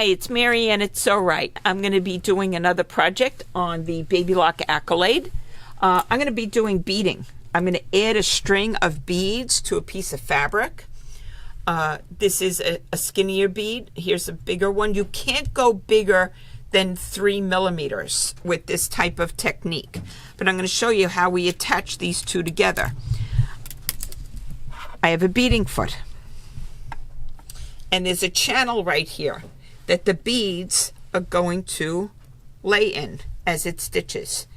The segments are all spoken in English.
Hi, it's Mary, and it's so right. I'm going to be doing another project on the Baby Lock Accolade. I'm going to be doing beading. I'm going to add a string of beads to a piece of fabric. This is a skinnier bead. Here's a bigger one. You can't go bigger than 3 millimeters with this type of technique, but I'm going to show you how we attach these two together. I have a beading foot, and there's a channel right here that the beads are going to lay in as it stitches.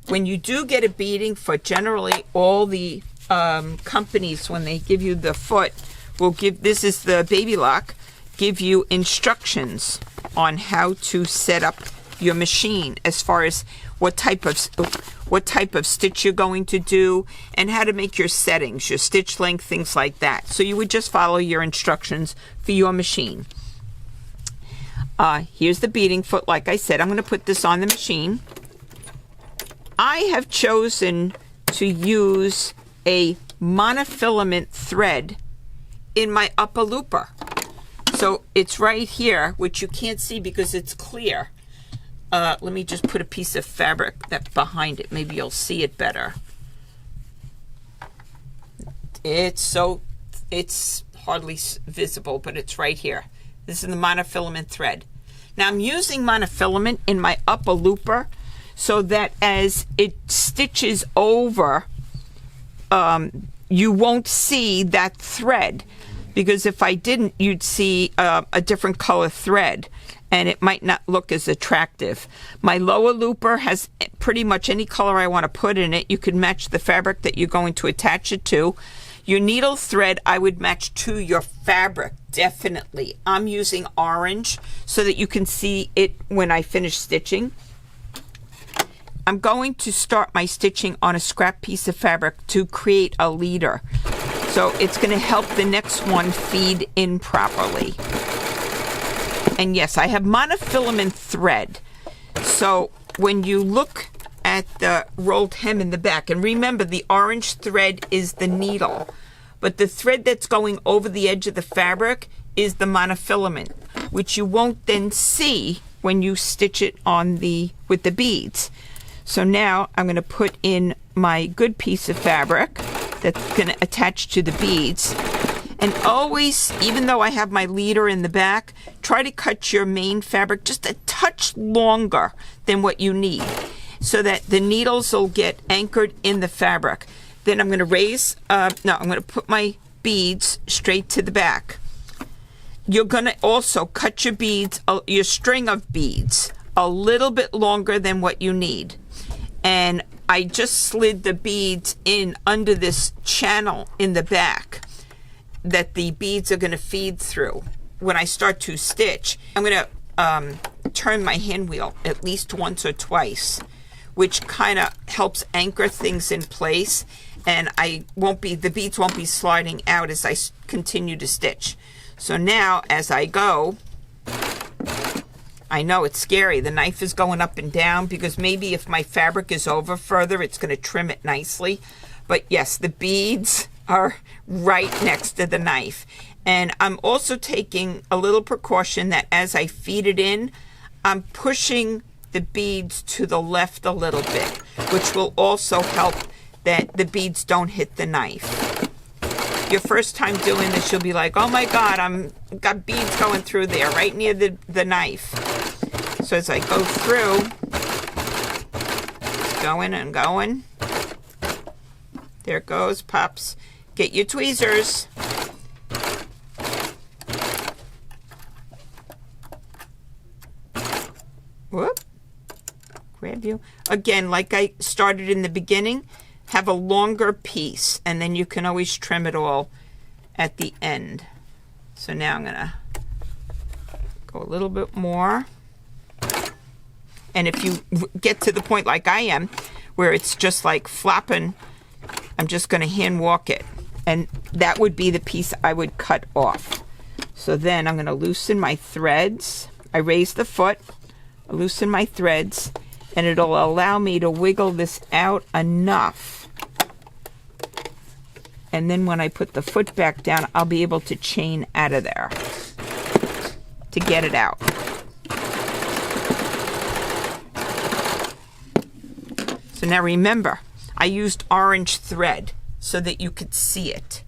When you do get a beading foot, generally all the companies, when they give you the foot, will give, this is the Baby Lock, give you instructions on how to set up your machine as far as what type of stitch you're going to do and how to make your settings, your stitch length, things like that. So you would just follow your instructions for your machine. Here's the beading foot. Like I said, I'm going to put this on the machine. I have chosen to use a monofilament thread in my upper looper. So it's right here, which you can't see because it's clear. Let me just put a piece of fabric that behind it. Maybe you'll see it better. It's hardly visible, but it's right here. This is the monofilament thread. Now I'm using monofilament in my upper looper so that as it stitches over, you won't see that thread, because if I didn't, you'd see a different color thread and it might not look as attractive. My lower looper has pretty much any color I want to put in it. You can match the fabric that you're going to attach it to. Your needle thread I would match to your fabric, definitely. I'm using orange so that you can see it when I finish stitching. I'm going to start my stitching on a scrap piece of fabric to create a leader. So it's going to help the next one feed in properly. And yes, I have monofilament thread. So when you look at the rolled hem in the back, and remember the orange thread is the needle, but the thread that's going over the edge of the fabric is the monofilament, which you won't then see when you stitch it on with the beads. So now I'm going to put in my good piece of fabric that's going to attach to the beads. And always, even though I have my leader in the back, try to cut your main fabric just a touch longer than what you need so that the needles will get anchored in the fabric. Then I'm going to I'm going to put my beads straight to the back. You're going to also cut your beads, your string of beads, a little bit longer than what you need. And I just slid the beads in under this channel in the back that the beads are going to feed through. When I start to stitch, I'm going to turn my hand wheel at least once or twice, which kind of helps anchor things in place, and the beads won't be sliding out as I continue to stitch. So now as I go, I know it's scary. The knife is going up and down because maybe if my fabric is over further, it's going to trim it nicely. But yes, the beads are right next to the knife. And I'm also taking a little precaution that as I feed it in, I'm pushing the beads to the left a little bit, which will also help that the beads don't hit the knife. Your first time doing this, you'll be like, oh my God, I've got beads going through there right near the knife. So as I go through, just going and going. There it goes, pops. Get your tweezers. Whoop. Grab you. Again, like I started in the beginning, have a longer piece, and then you can always trim it all at the end. So now I'm going to go a little bit more. And if you get to the point like I am, where it's just like flopping, I'm just going to hand walk it. And that would be the piece I would cut off. So then I'm going to loosen my threads. I raise the foot, I loosen my threads, and it'll allow me to wiggle this out enough. And then when I put the foot back down, I'll be able to chain out of there. to get it out. So now remember, I used orange thread so that you could see it.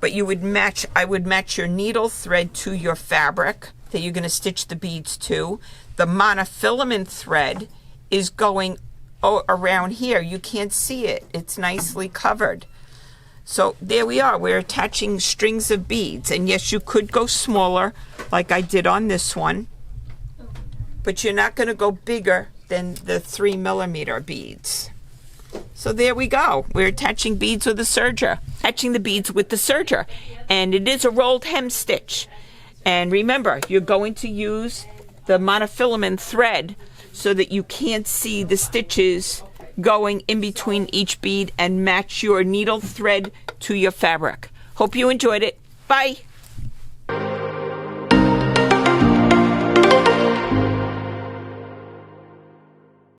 But I would match your needle thread to your fabric that you're going to stitch the beads to. The monofilament thread is going around here. You can't see it. It's nicely covered. So there we are. We're attaching strings of beads. And yes, you could go smaller like I did on this one, but you're not going to go bigger than the 3mm beads. So there we go. We're attaching beads with the serger. Attaching the beads with the serger. And it is a rolled hem stitch. And remember, you're going to use the monofilament thread so that you can't see the stitches going in between each bead, and match your needle thread to your fabric. Hope you enjoyed it. Bye.